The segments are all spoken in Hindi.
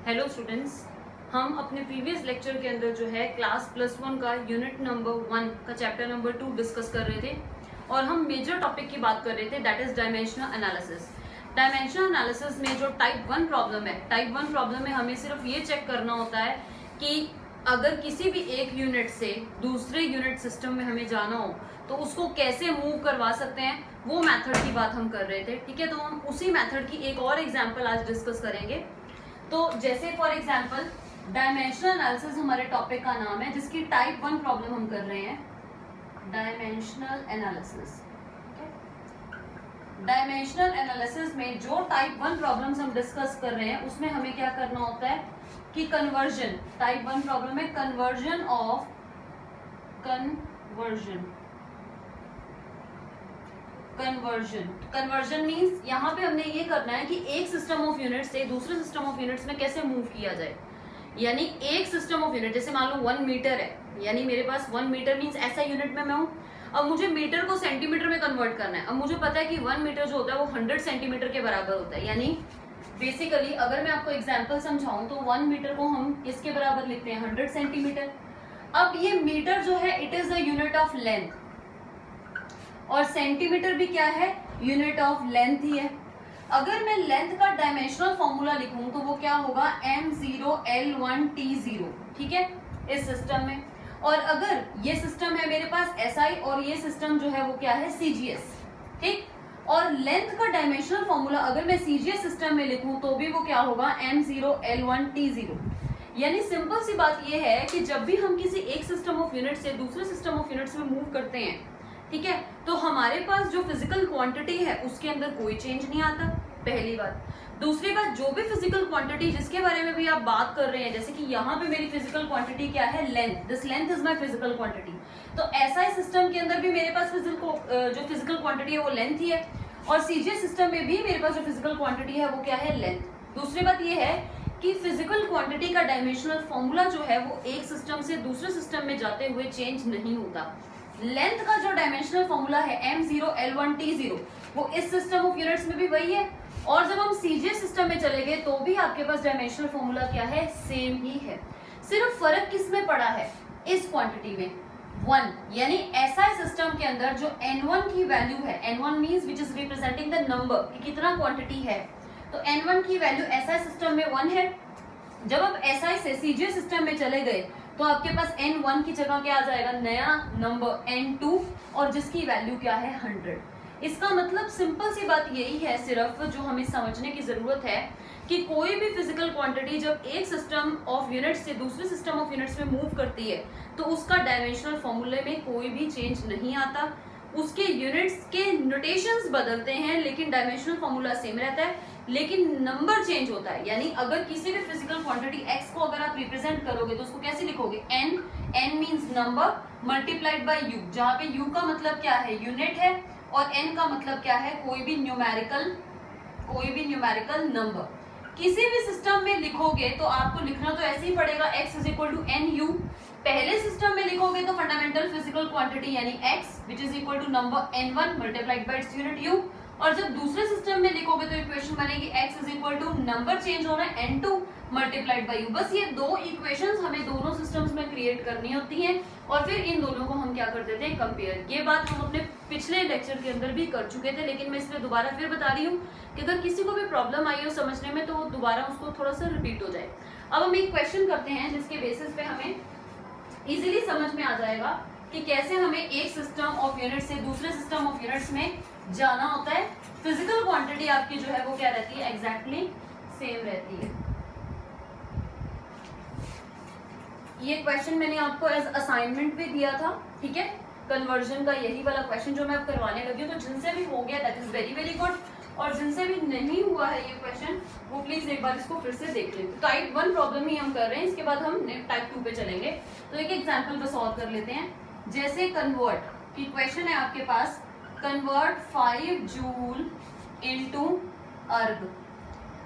हेलो स्टूडेंट्स, हम अपने प्रीवियस लेक्चर के अंदर जो है क्लास +1 का यूनिट नंबर 1 का चैप्टर नंबर 2 डिस्कस कर रहे थे और हम मेजर टॉपिक की बात कर रहे थे, that is dimensional analysis. Dimensional analysis में जो टाइप 1 प्रॉब्लम है, टाइप 1 प्रॉब्लम में हमें सिर्फ ये चेक करना होता है कि अगर किसी भी एक यूनिट से दूसरे यूनिट सिस्टम में हमें जाना हो तो उसको कैसे मूव करवा सकते हैं, वो मेथड की बात हम कर रहे थे। ठीक है, तो हम उसी मेथड की एक और एग्जांपल आज डिस्कस करेंगे। तो जैसे फॉर एग्जांपल डायमेंशनल एनालिसिस हमारे टॉपिक का नाम है, जिसकी टाइप 1 प्रॉब्लम हम कर रहे हैं, डायमेंशनल एनालिसिस। डायमेंशनल एनालिसिस में जो टाइप 1 प्रॉब्लम्स हम डिस्कस कर रहे हैं उसमें हमें क्या करना होता है कि कन्वर्जन, टाइप 1 प्रॉब्लम में कन्वर्जन कन्वर्जन मींस यहाँ पे हमने ये करना है कि एक सिस्टम ऑफ यूनिट से दूसरे सिस्टम ऑफ यूनिट्स में कैसे मूव किया जाए। यानी एक सिस्टम ऑफ यूनिट, जैसे मान लो 1 मीटर है, यानी मेरे पास 1 मीटर मींस ऐसा यूनिट में मैं हूँ। अब मुझे मीटर को सेंटीमीटर में कन्वर्ट करना है। अब मुझे पता है कि 1 मीटर जो होता है वो 100 सेंटीमीटर के बराबर होता है। यानी बेसिकली अगर मैं आपको एग्जाम्पल समझाऊं तो 1 मीटर को हम किसके बराबर लिखते हैं, 100 सेंटीमीटर। अब ये मीटर जो है it is a unit of length, और सेंटीमीटर भी क्या है, यूनिट ऑफ लेंथ ही है। अगर मैं लेंथ का डायमेंशनल फॉर्मूला लिखूं तो वो क्या होगा, m0l1t0। ठीक है, इस सिस्टम में। और अगर ये सिस्टम है मेरे पास SI और ये सिस्टम जो है वो क्या है, CGS। ठीक, और लेंथ का डायमेंशनल फॉर्मूला अगर मैं CGS सिस्टम में लिखूं तो भी वो क्या होगा, m0l1t0। यानी सिंपल सी बात ये है कि जब भी हम किसी एक सिस्टम ऑफ यूनिट से दूसरे सिस्टम ऑफ यूनिट्स में मूव करते हैं, ठीक है, तो हमारे पास जो फिजिकल क्वांटिटी है उसके अंदर कोई चेंज नहीं आता, पहली बात। दूसरी बात, जो भी फिजिकल क्वांटिटी जिसके बारे में भी आप बात कर रहे हैं, जैसे कि यहाँ पे मेरी फिजिकल क्वांटिटी क्या है, length, this length is my physical quantity. तो SI सिस्टम के अंदर भी मेरे पास जो फिजिकल क्वांटिटी है वो लेंथ ही है, और CGS सिस्टम में भी मेरे पास जो फिजिकल क्वांटिटी है वो क्या है, लेंथ। दूसरी बात ये है कि फिजिकल क्वांटिटी का डायमेंशनल फॉर्मूला जो है वो एक सिस्टम से दूसरे सिस्टम में जाते हुए चेंज नहीं होता। लेंथ का जो डायमेंशनल फॉर्मूला है m0l1t0 वो इस सिस्टम ऑफ यूनिट्स में भी वही है, और जब हम CGS सिस्टम में चले गए तो भी आपके पास डायमेंशनल फॉर्मूला क्या है, सेम ही है। सिर्फ फर्क किस में पड़ा है, इस क्वांटिटी में, 1। यानी SI सिस्टम के अंदर जो N1 की वैल्यू है, N1 means which is representing the number कि कितना क्वांटिटी है, तो N1 की वैल्यू SI सिस्टम में 1 है। जब आप SI से CGS सिस्टम में चले गए तो आपके पास N1 की जगह क्या आ जाएगा, नया नंबर N2, और जिसकी वैल्यू क्या है, 100। इसका मतलब सिंपल सी बात यही है, सिर्फ जो हमें समझने की जरूरत है कि कोई भी फिजिकल क्वांटिटी जब एक सिस्टम ऑफ यूनिट्स से दूसरे सिस्टम ऑफ यूनिट्स में मूव करती है तो उसका डायमेंशनल फॉर्मूले में कोई भी चेंज नहीं आता। उसके यूनिट्स के नोटेशंस बदलते हैं लेकिन डायमेंशनल फॉर्मूला सेम रहता है, लेकिन नंबर चेंज होता है। यानी अगर किसी भी फिजिकल क्वांटिटी x को अगर आप रिप्रेजेंट करोगे तो उसको कैसे लिखोगे, n means number multiplied bye u, जहाँ पे u का मतलब क्या है, यूनिट है, और n का मतलब क्या है, कोई भी न्यूमेरिकल नंबर। किसी भी सिस्टम में लिखोगे तो आपको लिखना तो ऐसे ही पड़ेगा, x is equal to NU। पहले सिस्टम में लिखोगे तो फंडामेंटल फिजिकल क्वांटिटी यानी x which is equal to number N1 multiplied by its unit u, और जब दूसरे सिस्टम में लिखोगे तो इक्वेशन बनेगी x is equal to number change होना है N2 मल्टीप्लाइड बाय u। बस ये दो इक्वेशंस हमें दोनों सिस्टम्स में क्रिएट करनी होती हैं, और फिर इन दोनों को हम क्या कर देते हैं, कंपेयर। ये बात हम अपने पिछले लेक्चर के अंदर भी कर चुके थे, लेकिन मैं इसलिए दोबारा फिर बता रही हूँ कि अगर किसी को भी प्रॉब्लम आई हो समझने में तो दोबारा उसको थोड़ा सा रिपीट हो जाए। अब हम एक क्वेश्चन करते हैं जिसके बेसिस पे हमें इजीली समझ में आ जाएगा कि कैसे हमें एक सिस्टम ऑफ यूनिट से दूसरे सिस्टम ऑफ यूनिट्स में जाना होता है। फिजिकल क्वांटिटी आपकी जो है वो क्या रहती है, एग्जैक्टली सेम रहती है। ये क्वेश्चन मैंने आपको एज असाइनमेंट भी दिया था, ठीक है, कन्वर्जन का यही वाला क्वेश्चन जो मैं अब करवाने लगी हूँ। तो जिनसे भी हो गया that is very very good, और जिनसे भी नहीं हुआ है ये क्वेश्चन वो प्लीज एक बार इसको फिर से देख लें। टाइप 1 प्रॉब्लम ही हम कर रहे हैं, इसके बाद हम टाइप 2 पे चलेंगे। तो एक एग्जांपल को सॉल्व कर लेते हैं। जैसे कन्वर्ट की क्वेश्चन है आपके पास, कन्वर्ट 5 जूल इनटू अर्ग।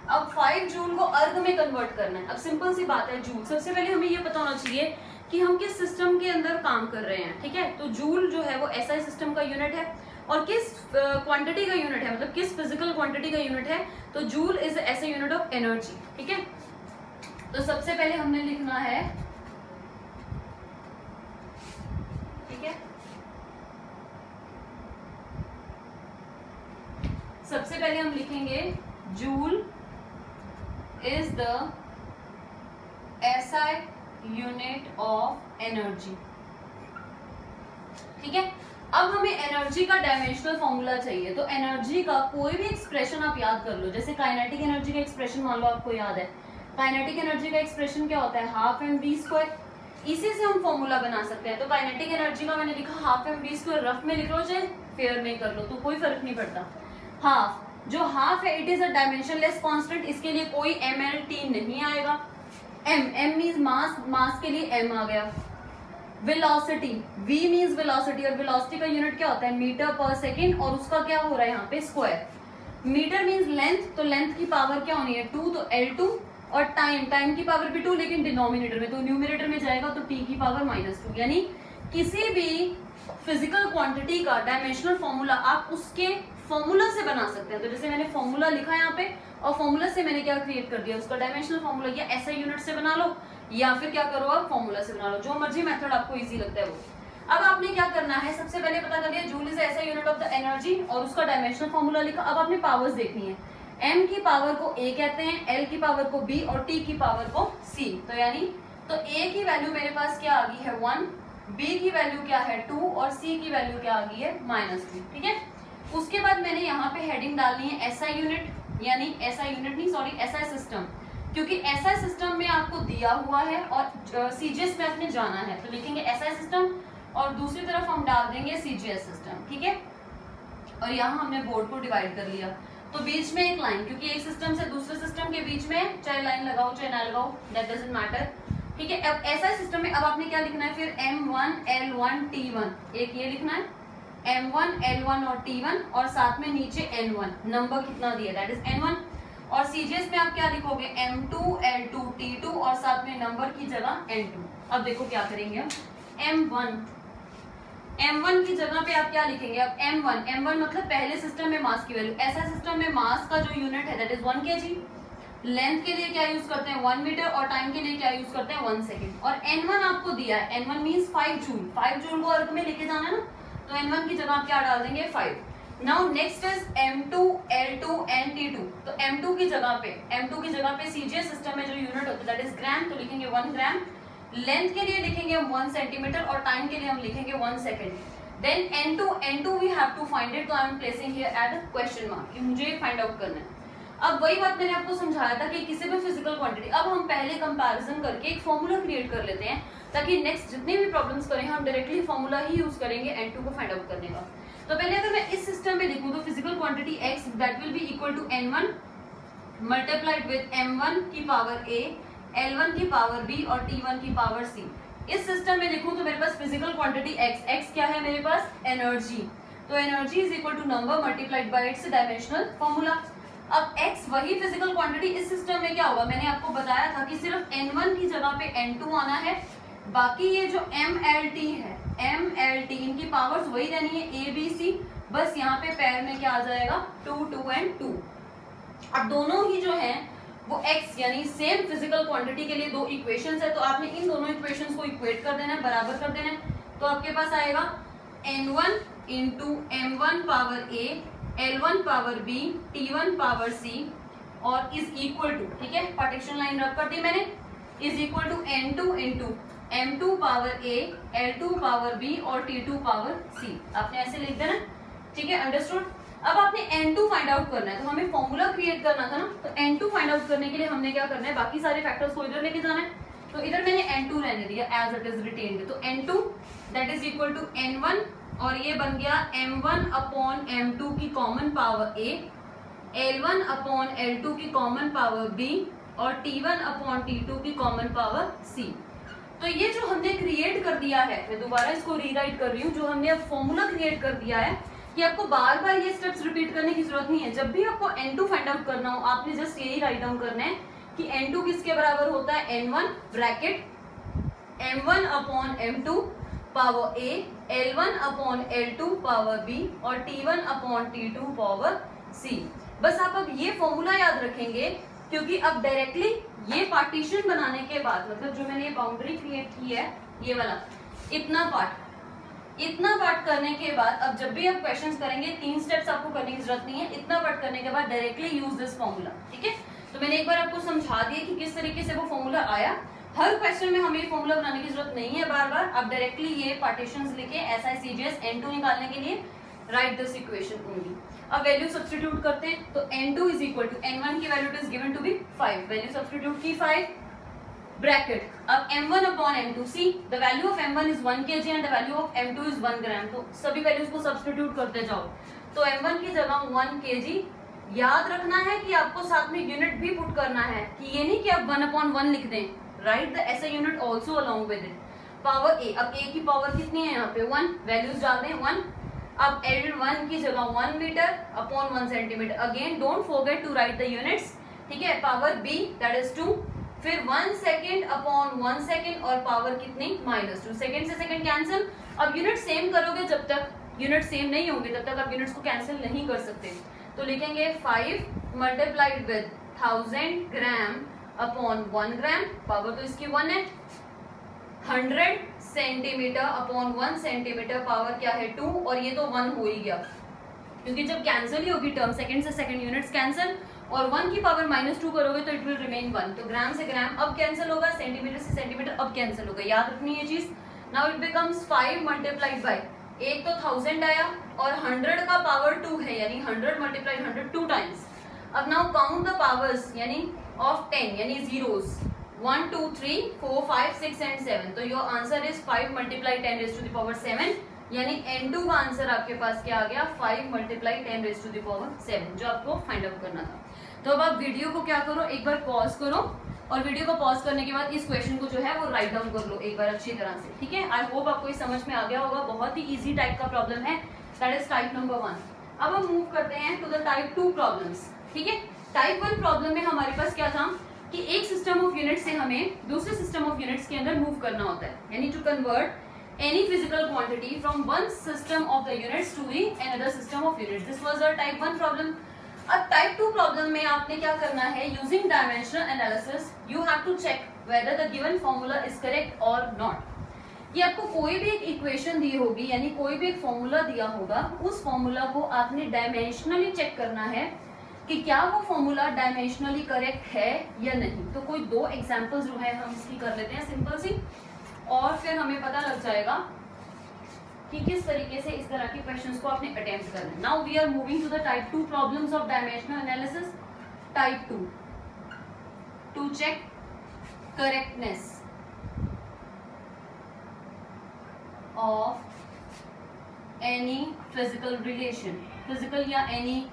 अब 5 जूल को अर्ग में कन्वर्ट करना है। अब सिंपल सी बात है, जूल, सबसे पहले हमें ये पता होना चाहिए कि हम किस सिस्टम के अंदर काम कर रहे हैं, ठीक है। तो जूल जो है वो SI सिस्टम का यूनिट है, और किस क्वांटिटी का यूनिट है, मतलब किस फिजिकल क्वांटिटी का यूनिट है, तो जूल इज ऐसे यूनिट ऑफ एनर्जी, ठीक है। तो सबसे पहले हमने लिखना है, ठीक है, सबसे पहले हम लिखेंगे joule is the SI unit of energy. ठीक है, अब हमें एनर्जी का डायमेंशनल फॉर्मूला चाहिए। तो एनर्जी का कोई भी एक्सप्रेशन आप याद कर लो, जैसे काइनेटिक एनर्जी का एक्सप्रेशन मान लो आपको याद है, काइनेटिक एनर्जी का एक्सप्रेशन क्या होता है, हाफ mv²। इसी से हम फॉर्मूला बना सकते हैं। तो काइनेटिक एनर्जी का मैंने लिखा हाफ mv², रफ में लिख लो चाहे फेयर में कर लो, तो कोई फर्क नहीं पड़ता। हाफ, जो हाफ है it is a dimensionless constant, इसके लिए कोई mlt नहीं आएगा। m मींस मास, मास के लिए m आ गया। वेलोसिटी, v मींस वेलोसिटी, और वेलोसिटी का यूनिट क्या होता है, मीटर पर सेकेंड, और उसका क्या हो रहा है यहाँ पे, स्क्वायर। मीटर मींस लेंथ, तो लेंथ की पावर क्या होनी है, 2, तो L2, और टाइम, टाइम की पावर भी 2, लेकिन डिनोमिनेटर में, तो न्यूमिनेटर में जाएगा तो t की पावर -2। यानी किसी भी फिजिकल क्वांटिटी का डायमेंशनल फॉर्मूला आप उसके फॉर्मूला से बना सकते हैं। तो जैसे मैंने फॉर्मूला लिखा है यहाँ पे, और फॉर्मूला से मैंने क्या क्रिएट कर दिया, उसका डायमेंशनल फॉर्मूला, या ऐसा यूनिट से बना लो, या फिर क्या करो आप फॉर्मूला से बना लो, जो मर्जी मेथड आपको इजी लगता है वो। अब आपने क्या करना है, सबसे पहले पता कर लिया जूल इज ऐसा यूनिट ऑफ द एनर्जी, और उसका डायमेंशनल फॉर्मूला लिखा। अब आपने पावर्स देखनी है, m की पावर को a कहते हैं, l की पावर को b, और t की पावर को c। तो यानी तो a की वैल्यू मेरे पास क्या आ गई है 1, b की वैल्यू क्या है 2, और c की वैल्यू क्या आ गई है -2। ठीक है, उसके बाद मैंने यहाँ पे हेडिंग डालनी है SI यूनिट, यानी SI यूनिट नहीं सॉरी SI सिस्टम, क्योंकि SI सिस्टम में आपको दिया हुआ है और CGS में आपने जाना है। तो लिखेंगे SI सिस्टम, और दूसरी तरफ हम डाल देंगे CGS सिस्टम। ठीक है, और यहाँ हमने बोर्ड को डिवाइड कर लिया, तो बीच में एक लाइन, क्योंकि एक सिस्टम से दूसरे सिस्टम के बीच में चाहे लाइन लगाओ चाहे ना लगाओ, दैट डजंट मैटर। ठीक है, अब SI सिस्टम में अब आपने क्या लिखना है, फिर M1 L1 T1, एक ये लिखना है M1 L1 और T1, और साथ में नीचे N1, नंबर कितना दिया दैट इज N1। और CGS में आप क्या लिखोगे, M2 L2 T2, और साथ में नंबर की जगह N2। अब देखो क्या करेंगे, M1 की जगह पे आप क्या लिखेंगे, अब M1 मतलब पहले सिस्टम में मास की वैल्यू, ऐसा सिस्टम में मास का जो यूनिट है दैट इज 1 kg। लेंथ के लिए क्या यूज करते हैं 1 मीटर, और टाइम के लिए क्या यूज करते हैं 1 सेकेंड। और N1 आपको दिया है, N1 मींस 5 जूल, 5 जूल को अर्थ में लेके जाना है ना, तो N1 की जगह आप क्या डाल देंगे 5। Now next is M2 L2 and T2। तो M2 की जगह पे CGS सिस्टम में जो यूनिट होता है दैट इज ग्राम, तो लिखेंगे 1 ग्राम। लेंथ के लिए लिखेंगे हम 1 सेंटीमीटर, और टाइम के लिए हम लिखेंगे 1 second. Then N2 we have to find it, तो I am placing here at question mark, कि मुझे फाइंड आउट करना है। अब वही बात मैंने आपको समझाया था कि किसी भी फिजिकल क्वांटिटी, अब हम पहले कंपैरिजन करके एक फॉर्मूला क्रिएट कर लेते हैं, ताकि नेक्स्ट जितने भी प्रॉब्लम्स करें हम डायरेक्टली फॉर्मूला ही यूज करेंगे N2 को फाइंड आउट करने का। तो पहले अगर मैं इस सिस्टम में लिखूं, तो physical quantity x that will be equal to N1 multiplied with M1 की पावर a, L1 की पावर b, और T1 की पावर c। इस सिस्टम में लिखूं तो मेरे पास फिजिकल क्वांटिटी x क्या है मेरे पास, एनर्जी। तो energy is equal to number multiplied by its dimensional formula. अब x वही फिजिकल क्वांटिटी, इस सिस्टम में क्या होगा, मैंने आपको बताया था कि सिर्फ N1 की जगह पे N2 आना है, बाकी ये जो MLT है, MLT इनकी पावर्स वही रहनी है A B C, बस यहाँ पे पैर में क्या आ जाएगा 2 2 and 2। अब दोनों ही जो हैं वो x यानी सेम फिजिकल क्वांटिटी के लिए दो इक्वेशंस है, तो आपने इन दोनों इक्वेशंस को इक्वेट कर देना है, बराबर कर देना है। तो आपके पास आएगा N1 into M1 power A, L1 power B, T1 power C, और इज इक्वल टू, ठीक है पार्टीशन लाइन रख कर दी मैंने, is equal to N2 into M2 power A, L2 power B, और T2 पावर C। आपने ऐसे लिख देना, ठीक है अंडरस्टूड। अब आपने N2 फाइंड आउट करना है, तो हमें फॉर्मूला क्रिएट करना था ना, तो N2 फाइंड आउट करने के लिए हमने क्या करना है, बाकी सारे फैक्टर्स को इधर लेके जाना है। तो इधर मैंने N2 रहने दिया एज इट इज रिटेन्ड, तो N2 that is equal to N1, और ये बन गया M1 अपॉन M2 की common power A, L1 upon L2 की कॉमन पावर B, और T1 अपॉन T2 की कॉमन पावर C। तो ये जो हमने क्रिएट कर दिया है, मैं दोबारा इसको रीराइट कर रही हूँ, जो हमने अब फॉर्मूला क्रिएट कर दिया है, कि आपको बार बार ये स्टेप्स रिपीट करने की जरूरत नहीं है। जब भी आपको N2 फाइंड आउट करना हो, आपने जस्ट यही राइट डाउन करना है कि N2 किसके बराबर होता है, N1 bracket M1 upon M2 power A, L1 upon L2 power B, और T1 upon T2 power C। बस आप अब ये फॉर्मूला याद रखेंगे क्योंकि अब डायरेक्टली ये पार्टीशन बनाने के बाद, मतलब जो मैंने ये बाउंड्री क्रिएट की है, ये वाला इतना पार्ट करने के बाद, अब जब भी आप क्वेश्चंस करेंगे 3 स्टेप्स आपको करने की जरूरत नहीं है। इतना पार्ट करने के बाद डायरेक्टली यूज दिस फॉर्मूला, ठीक है। तो मैंने एक बार आपको समझा दिया कि किस तरीके से वो फॉर्मूला आया। हर क्वेश्चन में हमें फॉर्मूला बनाने की जरूरत नहीं है बार बार। आप डायरेक्टली ये पार्टीशंस लिखे SI CGS N2 निकालने के लिए राइट दिस इक्वेशन ओनली। अब वैल्यू सब्स्टिट्यूट करते हैं, तो N2 is equal to N1 की value is given to be 5, value substitute की 5 ब्रैकेट। अब M1 upon M2, see the value of M1 is 1 kg and the value of M2 is 1 gram. तो सभी वैल्यूज को सब्स्टिट्यूट करते जाओ। तो M1 की जगह 1 kg, याद रखना है कि आपको साथ में यूनिट भी पुट करना है, कि ये नहीं कि आप 1/1 लिख दें, right the SI unit also along with it. Power A, अब A की पावर कितनी है यहाँ पे 1, वैल्यूज डाल दें 1। अब L1 की जगह 1 metre upon 1 centimetre, again don't forget to write the units, ठीक है। पावर B दैट इज 2, फिर 1 सेकेंड अपॉन 1 सेकेंड और पावर कितनी -2, सेकेंड से सेकेंड कैंसिल। अब यूनिट सेम करोगे, जब तक यूनिट सेम नहीं होंगे तब तक आप यूनिट्स को कैंसिल नहीं कर सकते। तो लिखेंगे 5 multiplied with 1000 gram upon 1 gram, power तो इसकी 1 है। 100 सेंटीमीटर अपॉन 1 सेंटीमीटर, पावर क्या है 2, और ये तो 1 हो ही गया, क्योंकि जब कैंसिल ही होगी टर्म, सेकंड से सेकंड यूनिट्स कैंसिल, और 1 की पावर -2 करोगे तो इट विल रिमेन 1। तो ग्राम से ग्राम अब कैंसिल होगा, सेंटीमीटर से सेंटीमीटर अब कैंसिल होगा, याद रखनी है चीज। Now it becomes 5 multiplied by, एक तो 1000 आया और 100 का पावर 2 है, यानी 100 मल्टीप्लाइड 100 2 टाइम्स। अब नाउ काउंट द पावर्स, यानी ऑफ 10, यानी जीरोस 1 2 3 4 5 6 एंड 7। तो your answer is 5 multiply 10 raise to the power 7, यानी N2 का आंसर आपके पास क्या आ गया 5 multiply 10 raise to the power 7, जो आपको फाइंड आउट करना था। तो अब आप वीडियो को क्या करो, एक बार पॉज करो, और वीडियो को पॉज करने के बाद इस क्वेश्चन को जो है वो राइट डाउन कर लो एक बार अच्छी तरह से, ठीक है। आई होप आपको ये समझ में आ गया होगा। बहुत ही इजी टाइप का प्रॉब्लम है, दैट इज टाइप नंबर 1। अब हम मूव करते हैं टू द टाइप 2 प्रॉब्लम्स, ठीक है। टाइप 1 प्रॉब्लम में हमारे पास क्या था कि एक सिस्टम ऑफ यूनिट से हमें दूसरे सिस्टम ऑफ यूनिट्स के अंदर मूव करना होता है, यानी to convert any physical quantity from one system of the units to the another system of units. This was our type 1 problem. अब टाइप 2 प्रॉब्लम में आपने क्या करना है, using dimensional analysis you have to check whether the given formula is correct और नॉट। ये आपको कोई भी एक इक्वेशन दी होगी, यानी कोई भी एक फॉर्मूला दिया होगा, उस फॉर्मूला को आपने डायमेंशनली चेक करना है कि क्या वो फॉर्मूला डायमेंशनली करेक्ट है या नहीं। तो कोई 2 एग्जांपल्स जो है हम इसकी कर लेते हैं सिंपल सी, और फिर हमें पता लग जाएगा कि किस तरीके से इस तरह के क्वेश्चंस को आपने अटेम्प्ट करना है। Now we are moving to the type 2 problems of dimensional analysis. Type 2, to check correctness of any physical relation, physical या एनी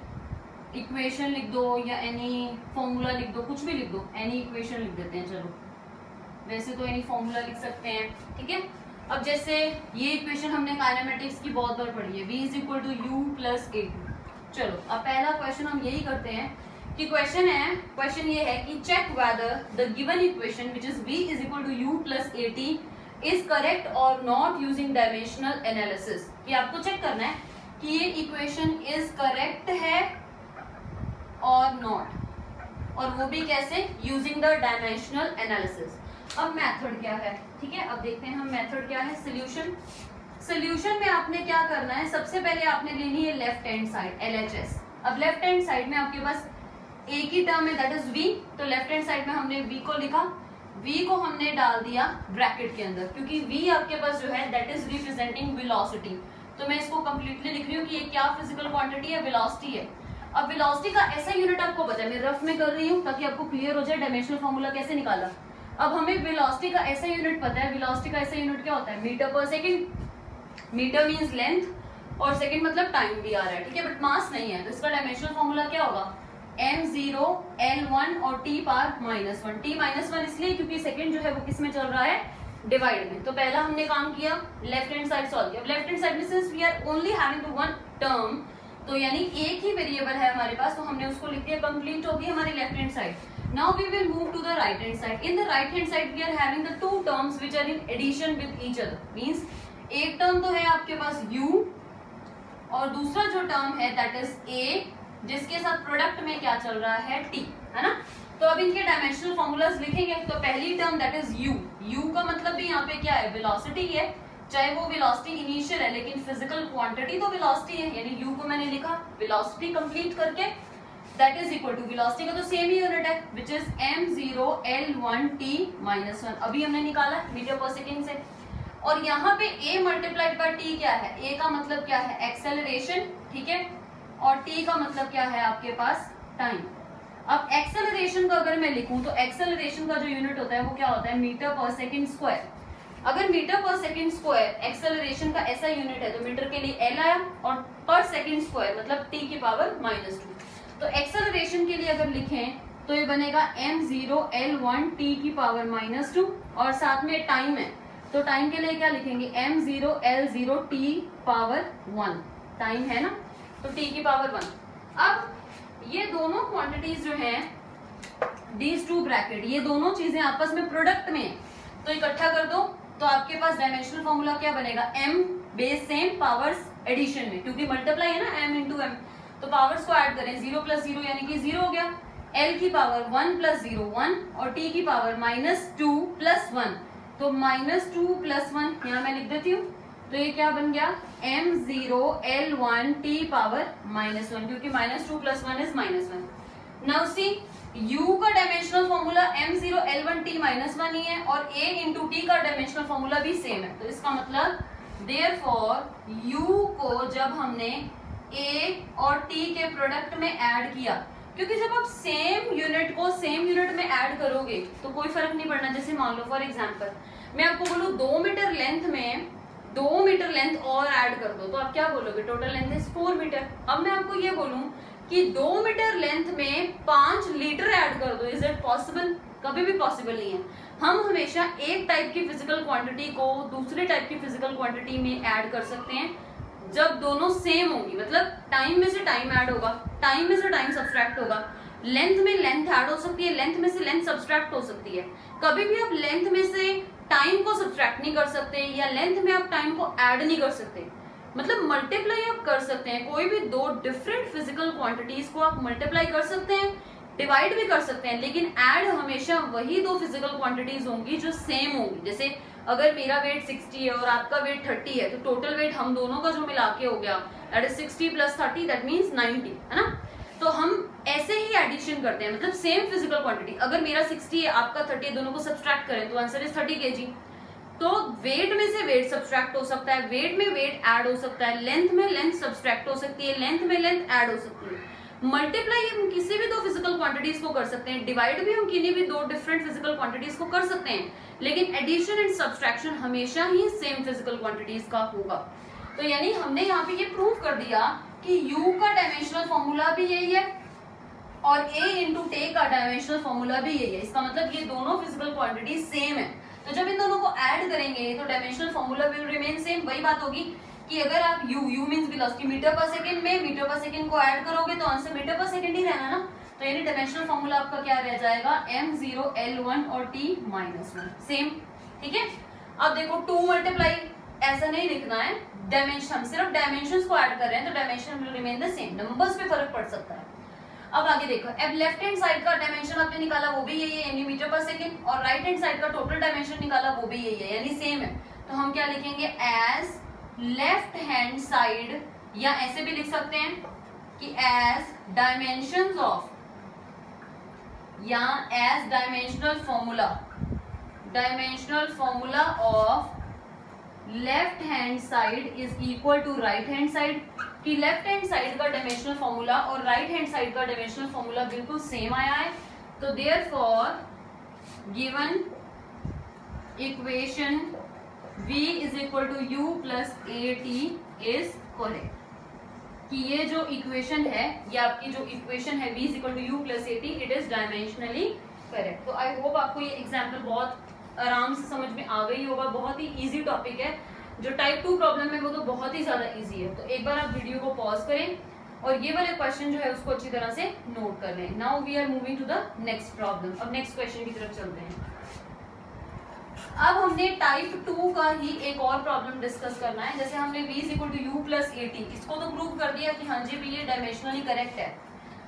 इक्वेशन लिख दो या एनी फॉर्मूला लिख दो, कुछ भी लिख दो, एनी इक्वेशन लिख देते हैं। चलो वैसे तो एनी फॉर्मूला लिख सकते हैं, ठीक है। अब जैसे ये इक्वेशन हमने काइनेमेटिक्स की बहुत बार पढ़ी है, v is equal to u plus a2। चलो अब पहला क्वेश्चन हम यही करते हैं कि क्वेश्चन ये है कि check whether the given equation which is v is equal to u plus at is correct और नॉट यूजिंग डायमेंशनल एनालिसिस। कि आपको चेक करना है कि ये इक्वेशन इज करेक्ट है और नॉट, और वो भी कैसे, यूजिंग द डायमेंशनल एनालिसिस। अब मेथड क्या है, ठीक है। अब देखते हैं हम मेथड क्या है। सोल्यूशन में आपने क्या करना है, सबसे पहले आपने लेनी है लेफ्ट हैंड साइड LHS। अब लेफ्ट हैंड साइड में आपके पास एक ही टर्म है, दैट इज v। तो लेफ्ट हैंड साइड में हमने v को लिखा, v को हमने डाल दिया ब्रैकेट के अंदर, क्योंकि v आपके पास जो है दैट इज रिप्रेजेंटिंग वेलोसिटी। तो मैं इसको कंप्लीटली लिख रही हूँ कि ये क्या फिजिकल क्वांटिटी है, वेलोसिटी है। अब वेलोसिटी का ऐसा यूनिट आपको पता है, मैं रफ में कर रही हूँ ताकि आपको क्लियर हो जाए डायमेंशनल फॉर्मूला कैसे निकाला। अब हमें वेलोसिटी का ऐसा यूनिट पता है, वेलोसिटी का ऐसा यूनिट क्या होता है, मीटर पर सेकंड। मीटर मींस लेंथ और सेकंड मतलब टाइम भी आ रहा है, ठीक है, बट मास नहीं है। तो इसका डायमेंशनल फॉर्मूला क्या होगा, m0 l1 और t पावर -1। t -1 इसलिए क्योंकि सेकंड जो है वो किस में चल रहा है, डिवाइड में। तो पहला हमने काम किया, लेफ्ट हैंड साइड सॉल्व किया। लेफ्ट हैंड साइड में since we are only having one term, तो यानी एक ही वेरिएबल है हमारे पास, तो हमने उसको लिख दिया, कंप्लीट होगी हमारी left hand side. Now we will move to the right hand side. In the right hand side we are having the 2 terms which are in addition with each other. Means एक टर्म तो है आपके पास u, और दूसरा जो टर्म है दैट इज a, जिसके साथ प्रोडक्ट में क्या चल रहा है t, है ना। तो अब इनके डायमेंशनल फॉर्मूलाज लिखेंगे। तो पहली term that is you, you का मतलब भी यहाँ पे क्या है, वेलोसिटी है, चाहे वो वेलोसिटी इनिशियल है लेकिन फिजिकल क्वांटिटी तो वेलोसिटी है, यानी यू को मैंने लिखा वेलोसिटी कंप्लीट करके, that is equal to velocity का तो सेम ही यूनिट है which is m0 L1 t - 1, अभी हमने निकाला मीटर पर सेकेंड से। और यहाँ पे a मल्टीप्लाइड बाय t क्या है, a का मतलब क्या है एक्सेलरेशन, ठीक है, और t का मतलब क्या है आपके पास टाइम। अब एक्सेलरेशन का अगर मैं लिखूं तो एक्सेलरेशन का जो यूनिट होता है वो क्या होता है, मीटर पर सेकेंड स्क्वायर। अगर मीटर पर सेकेंड स्क्वायर एक्सेलरेशन का ऐसा यूनिट है तो मीटर के लिए l आया और पर सेकेंड स्क्वायर मतलब t की पावर -2। तो एक्सेलरेशन के लिए अगर लिखें तो ये बनेगा m0 L1 t की पावर -2 और साथ में टाइम है तो टाइम के लिए क्या लिखेंगे m0 L0 t power 1, time है ना, तो t की पावर 1। अब ये दोनों क्वांटिटीज जो हैं these two ब्रैकेट, ये दोनों चीजें आपस में प्रोडक्ट में है तो इकट्ठा कर दो तो आपके पास डायमेंशनल फॉर्मूला क्या बनेगा, m base same powers addition में, क्योंकि मल्टीप्लाई है ना m इंटू m, तो पावर्स को ऐड करें 0 + 0 यानी कि 0 हो गया, l की पावर 1 + 0 1 और t की पावर -2 + 1, तो -2 + 1 यहाँ मैं लिख देती हूँ, तो ये क्या बन गया m0 L1 t पावर -1, क्योंकि -2 + 1 इज -1। नाउ सी u का dimensional formula m0 L1 t -1 ही है और a इंटू t का डायमेंशनल फॉर्मूला भी सेम है, तो इसका मतलब देयरफॉर u को जब हमने a और t के प्रोडक्ट में ऐड किया, क्योंकि जब आप सेम यूनिट को सेम यूनिट में ऐड करोगे तो कोई फर्क नहीं पड़ना। जैसे मान लो फॉर एग्जांपल मैं आपको बोलूं 2 मीटर लेंथ में 2 मीटर लेंथ और ऐड कर दो तो आप क्या बोलोगे, टोटल लेंथ इज 4 मीटर। अब मैं आपको ये बोलूं कि 2 मीटर लेंथ में 5 लीटर ऐड कर दो, इज इट पॉसिबल? कभी भी पॉसिबल नहीं है। हम हमेशा एक टाइप की फिजिकल क्वांटिटी को दूसरे टाइप की फिजिकल क्वांटिटी में ऐड कर सकते हैं जब दोनों सेम होंगी, मतलब टाइम में से टाइम ऐड होगा, टाइम में से टाइम सब्सट्रैक्ट होगा, लेंथ में लेंथ ऐड हो सकती है, लेंथ में से लेंथ सब्सट्रैक्ट हो सकती है। कभी भी आप लेंथ में से टाइम को सब्सट्रैक्ट नहीं कर सकते या लेंथ में आप टाइम को ऐड नहीं कर सकते, मतलब मल्टीप्लाई आप कर सकते हैं। कोई भी दो डिफरेंट फिजिकल क्वांटिटीज को आप मल्टीप्लाई कर सकते हैं, डिवाइड भी कर सकते हैं, लेकिन ऐड हमेशा वही दो फिजिकल क्वांटिटीज होंगी जो सेम होंगी। जैसे अगर मेरा वेट 60 है और आपका वेट 30 है तो टोटल वेट हम दोनों का जो मिला के हो गया दैट इज 60 + 30 दैट मींस 90, है ना। तो हम ऐसे ही एडिशन करते हैं, मतलब सेम फिजिकल क्वांटिटी, अगर मेरा 60 है आपका 30 है, दोनों को सब्सट्रैक्ट करें तो आंसर इज 30 kg। तो वेट में से वेट सब्सट्रैक्ट हो सकता है, वेट में वेट ऐड हो सकता है, लेंथ में लेंथ सब्सट्रैक्ट हो सकती है, लेंथ में लेंथ ऐड हो सकती है। मल्टीप्लाई हम किसी भी दो फिजिकल क्वांटिटीज को कर सकते हैं, डिवाइड भी हम किन्हीं भी दो डिफरेंट फिजिकल क्वांटिटीज को कर सकते हैं, लेकिन एडिशन एंड सब्सट्रैक्शन हमेशा ही सेम फिजिकल क्वांटिटीज का होगा। तो यानी हमने यहाँ पे ये प्रूव कर दिया कि u का डायमेंशनल फॉर्मूला भी यही है और a इंटू t का डायमेंशनल फॉर्मूला भी यही है। इसका मतलब ये दोनों फिजिकल क्वांटिटी सेम है, तो जब इन दोनों को ऐड करेंगे तो dimensional formula will remain same. वही बात होगी कि अगर आप u मींस वेलोसिटी मीटर पर सेकंड में मीटर पर सेकंड को ऐड करोगे तो आंसर मीटर पर सेकंड ही रहना ना, तो यानी डायमेंशनल फॉर्मूला आपका क्या रह जाएगा m0 L1 और t -1 सेम, ठीक है। अब देखो 2 मल्टीप्लाई ऐसा नहीं लिखना है, डायमेंशन हम सिर्फ डायमेंशंस को ऐड कर रहे हैं तो dimension will remain the same, numbers पे फर्क पड़ सकता है। अब आगे देखो, अब लेफ्ट हैंड साइड का डायमेंशन आपने निकाला वो भी यही है यानी मीटर पर सेकंड, और राइट हैंड साइड का टोटल डायमेंशन निकाला वो भी यही है यानी सेम है। तो हम क्या लिखेंगे एज लेफ्ट हैंड साइड, या ऐसे भी लिख सकते हैं कि एज डायमेंशंस ऑफ, या as dimensional formula of left hand side is equal to right hand side, कि लेफ्ट हैंड साइड का डायमेंशनल फॉर्मूला और राइट हैंड साइड का डायमेंशनल फॉर्मूला बिल्कुल सेम आया है। तो therefore given equation v is equal to u plus at is correct, कि ये जो इक्वेशन है, ये आपकी जो इक्वेशन है v is equal to u plus at, it is dimensionally correct. तो आई होप आपको ये एग्जाम्पल बहुत आराम से समझ में आ गई होगा, बहुत ही इजी टॉपिक है। जो टाइप 2 प्रॉब्लम है वो तो बहुत ही ज्यादा इजी है। तो एक बार आप वीडियो को पॉज करें और ये वाले क्वेश्चन जो है उसको अच्छी तरह से नोट कर लें। Now we are moving to the next problem. अब नेक्स्ट क्वेश्चन की तरफ चलते हैं। अब हमने टाइप 2 का ही एक और प्रॉब्लम डिस्कस करना है। जैसे हमने v is equal to u plus at, इसको तो प्रूव कर दिया कि हाँ जी भी ये डायमेंशनली करेक्ट है।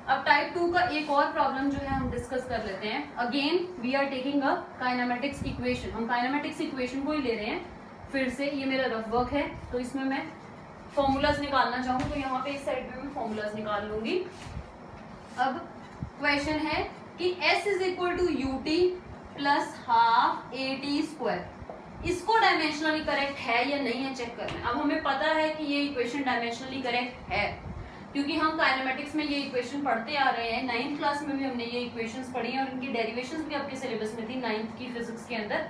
अब टाइप 2 का एक और प्रॉब्लम जो है हम डिस्कस कर लेते हैं। Again we are taking a kinematics equation, हम काइनेमेटिक्स इक्वेशन को ही ले रहे हैं फिर से। ये मेरा रफ वर्क है तो इसमें मैं फॉर्मूलाज निकालना चाहूँ तो यहाँ पे इस साइड पे मैं फॉर्मूलाज निकाल लूंगी। अब क्वेश्चन है कि S is equal to UT plus half AT square, इसको डायमेंशनली करेक्ट है या नहीं है चेक करना है। अब हमें पता है कि ये इक्वेशन डायमेंशनली करेक्ट है क्योंकि हम काइनेमेटिक्स में ये इक्वेशन पढ़ते आ रहे हैं। 9th क्लास में भी हमने ये इक्वेशंस पढ़ी हैं और इनकी डेरिवेशंस भी आपके सिलेबस में थी 9th की फिजिक्स के अंदर।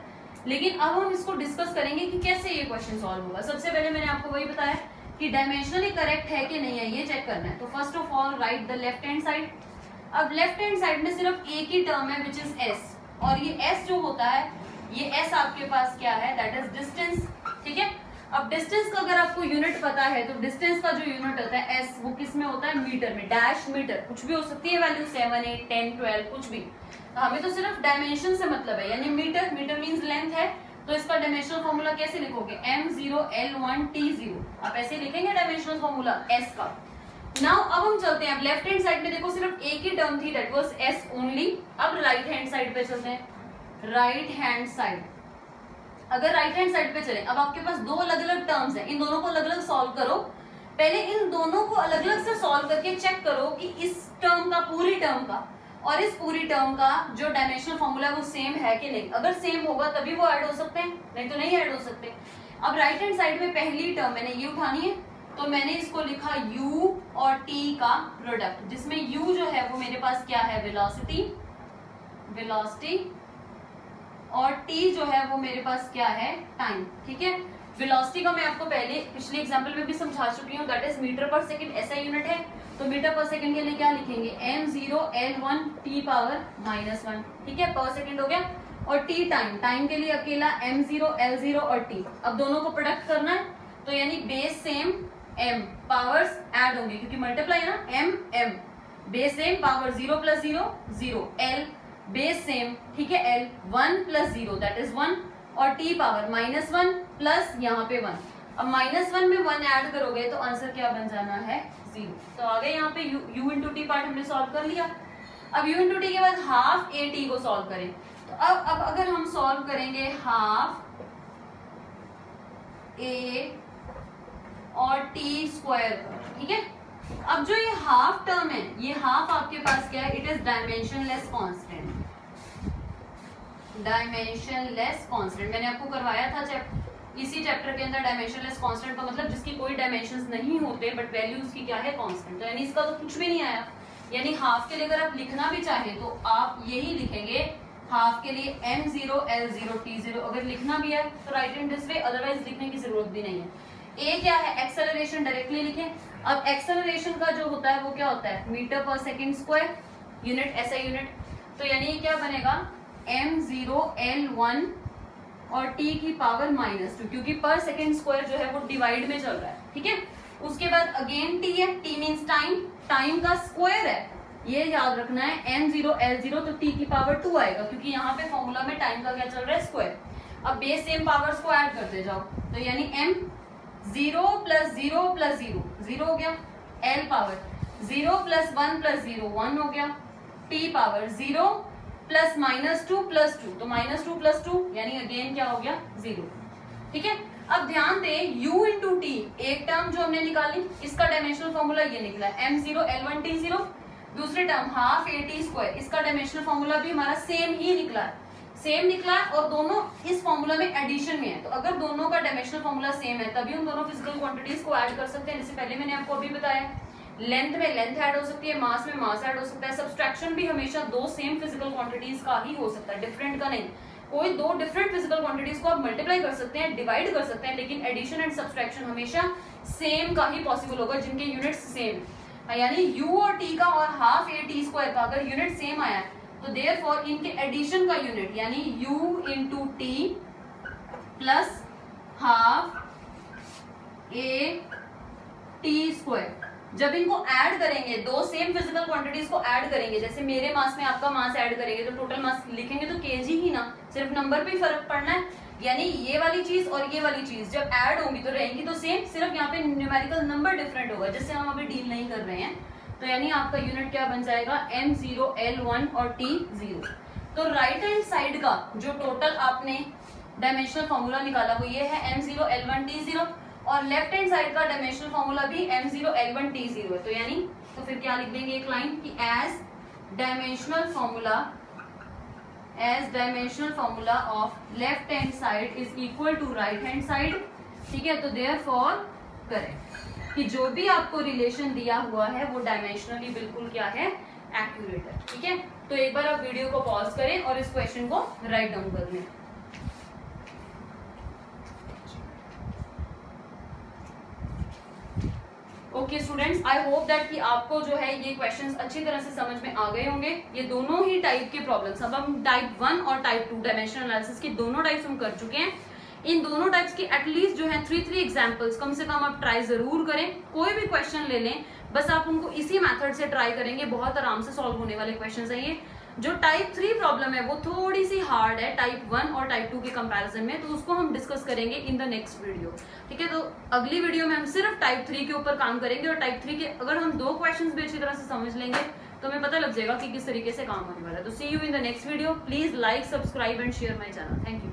लेकिन अब हम इसको डिस्कस करेंगे कि कैसे ये क्वेश्चन सॉल्व होगा। सबसे पहले मैंने आपको वही बताया कि डायमेंशनली करेक्ट है कि नहीं है ये चेक करना है। तो first of all right the left hand side. अब लेफ्ट हैंड साइड में सिर्फ एक ही टर्म है विच इज S, और ये S जो होता है ये S आपके पास क्या है, दैट इज डिस्टेंस। ठीक है, अब डिस्टेंस का अगर आपको यूनिट पता है तो डिस्टेंस का जो यूनिट होता है S वो किस में होता है, मीटर में। डैश मीटर, कुछ भी हो सकती है वैल्यू, 7, 8, 10, 12 कुछ भी। तो हमें तो सिर्फ डायमेंशन से मतलब है, यानी मीटर, मीटर मींस लेंथ है। तो इसका डायमेंशनल फॉर्मूला कैसे लिखोगे, M0 L1 T0, आप ऐसे लिखेंगे डायमेंशनल फॉर्मूला S का। नाउ अब हम चलते हैं, अब लेफ्ट हैंड साइड में देखो सिर्फ एक ही टर्म थी दैट वाज S ओनली। अब राइट हैंड साइड पे चलते हैं, राइट हैंड साइड। अगर राइट हैंड साइड पे चले, अब आपके पास दो अलग अलग टर्म्स हैं, इन दोनों को अलग अलग सॉल्व करो। पहले इन दोनों को अलग अलग से सॉल्व करके चेक करो कि इस टर्म का, पूरी टर्म का और इस पूरी टर्म का जो डायमेंशनल फॉर्मूला है वो सेम है कि नहीं। अगर सेम होगा तभी वो ऐड हो सकते हैं, नहीं तो नहीं ऐड हो सकते। अब राइट हैंड साइड में पहली टर्म मैंने ये उठानी है तो मैंने इसको लिखा u और t का प्रोडक्ट, जिसमें u जो है वो मेरे पास क्या है, वेलोसिटी, वेलोसिटी, और t जो है वो मेरे पास क्या है, टाइम। ठीक है, वेलोसिटी का मैं आपको पहले पिछले एग्जांपल में भी समझा चुकी हूँ, दैट इज मीटर पर सेकंड। ऐसा यूनिट है तो मीटर पर सेकंड के लिए क्या लिखेंगे, M0 L1 T पावर -1। ठीक है, पर सेकंड हो गया। और t टाइम, टाइम के लिए अकेला M0 L0 और t। अब दोनों को प्रोडक्ट करना है तो यानी base same m, powers add होंगे क्योंकि मल्टीप्लाई है ना, m m, base same, power 0 + 0 0, l base same, ठीक है, l 1 + 0 दैट इज 1, और t पावर -1 प्लस यहाँ पे 1। अब -1 में 1 ऐड करोगे तो आंसर क्या बन जाना है, 0। तो आगे यहाँ पे u इंटू टी पार्ट हमने सॉल्व कर लिया। अब u इंटू टी के बाद हाफ AT को सॉल्व करें। तो अब अगर हम सॉल्व करेंगे हाफ A और t स्क्वायर, ठीक है। अब जो ये हाफ टर्म है, ये हाफ आपके पास क्या है, it is dimensionless constant, dimensionless constant. मैंने आपको करवाया था इसी चैप्टर के अंदर डायमेंशनलेस कांस्टेंट का मतलब जिसकी कोई डायमेंशंस नहीं होते बट वैल्यू उसकी क्या है, कांस्टेंट। तो यानी इसका तो कुछ भी नहीं आया। यानी हाफ के लिए अगर आप लिखना भी चाहें तो आप यही लिखेंगे, हाफ के लिए M0 L0 T0 अगर लिखना भी है तो right in this way, otherwise लिखने की जरूरत भी नहीं है। ए क्या है, एक्सेलरेशन, डायरेक्टली लिखें। अब एक्सेलरेशन का जो होता है वो क्या होता है, मीटर पर सेकंड स्क्वायर, यूनिट ऐसा यूनिट। तो यानी ये क्या बनेगा, M0 L1 और t की पावर -2, क्योंकि पर सेकंड स्क्वायर जो है वो डिवाइड में चल रहा है। ठीक है, उसके बाद अगेन t है, t मींस टाइम, टाइम का स्क्वायर है, ये याद रखना है। M0 L0 तो t की पावर 2 आएगा क्योंकि यहाँ पे फॉर्मूला में टाइम का क्या चल रहा है, स्क्वायर। अब बेस सेम पावर्स को ऐड करते जाओ तो यानी M0 + 0 + 0 0 हो गया, L पावर 0 + 1 + 0 1 हो गया, t पावर 0 + -2 + 2 तो -2 + 2 यानी अगेन क्या हो गया, 0। ठीक है, अब ध्यान दें u इंटू टी, एक टर्म जो हमने निकाली इसका डायमेंशनल फॉर्मूला ये निकला M0 L1 T0, दूसरे टर्म हाफ AT स्क्वायर, इसका डायमेंशनल फॉर्मूला भी हमारा सेम ही निकला है, सेम निकला है और दोनों इस फॉर्मूला में एडिशन में है। तो अगर दोनों का डायमेंशनल फॉर्मूला सेम है तभी हम दोनों फिजिकल क्वांटिटीज को ऐड कर सकते हैं। जैसे पहले मैंने आपको अभी बताया, लेंथ में लेंथ ऐड हो सकती है, मास में मास ऐड हो सकता है। सब्सट्रैक्शन भी हमेशा दो सेम फिजिकल क्वांटिटीज का ही हो सकता है, डिफरेंट का नहीं। कोई दो डिफरेंट फिजिकल क्वांटिटीज को आप मल्टीप्लाई कर सकते हैं, डिवाइड कर सकते हैं, लेकिन एडिशन एंड सब्सट्रैक्शन हमेशा सेम का ही पॉसिबल होगा जिनके यूनिट्स सेम है। यानी u और t का और हाफ AT स्क्वायर का अगर यूनिट सेम आया है तो देयरफॉर इनके एडिशन का यूनिट यानी u into T plus half AT square, जब इनको ऐड करेंगे, दो सेम फिजिकल क्वांटिटीज को ऐड करेंगे, जैसे मेरे मास में आपका मास ऐड करेंगे तो टोटल मास लिखेंगे तो केजी ही ना, सिर्फ नंबर पे फर्क पड़ना है। यानी ये वाली चीज और ये वाली चीज जब ऐड होंगी तो रहेंगी तो सेम, सिर्फ यहाँ पे न्यूमेरिकल नंबर डिफरेंट होगा जिससे हम अभी डील नहीं कर रहे हैं। तो यानी आपका यूनिट क्या बन जाएगा, m0 l1 और t0। तो राइट हैंड साइड का जो टोटल आपने डायमेंशनल फॉर्मूला निकाला वो ये है m0 l1 t0, और लेफ्ट हैंड साइड का डायमेंशनल फॉर्मूला भी m0 l1 t0 है। तो यानी तो फिर क्या लिख देंगे एक लाइन कि as dimensional formula of left hand side is equal to right hand side. ठीक है, तो देयरफॉर करें कि जो भी आपको रिलेशन दिया हुआ है वो डायमेंशनली बिल्कुल क्या है, एक्यूरेट है। ठीक है, तो एक बार आप वीडियो को पॉज करें और इस क्वेश्चन को राइट डाउन कर लें। Okay students, I hope that कि आपको जो है ये क्वेश्चंस अच्छी तरह से समझ में आ गए होंगे। ये दोनों ही टाइप के प्रॉब्लम्स, अब हम टाइप 1 और टाइप 2 डायमेंशनल एनालिसिस के दोनों टाइप्स हम कर चुके हैं। इन दोनों टाइप्स की एटलीस्ट जो है 3 एग्जांपल्स कम से कम आप ट्राई जरूर करें। कोई भी क्वेश्चन ले लें, बस आप उनको इसी मेथड से ट्राई करेंगे, बहुत आराम से सॉल्व होने वाले क्वेश्चन है ये। जो टाइप 3 प्रॉब्लम है वो थोड़ी सी हार्ड है टाइप 1 और टाइप 2 के कंपैरिजन में, तो उसको हम डिस्कस करेंगे इन द नेक्स्ट वीडियो। ठीक है, तो अगली वीडियो में हम सिर्फ टाइप 3 के ऊपर काम करेंगे, और टाइप 3 के अगर हम 2 क्वेश्चंस भी अच्छी तरह से समझ लेंगे तो हमें पता लग जाएगा कि किस तरीके से काम होने वाला है। तो see you in the next video. Please like, subscribe and share my channel. Thank you.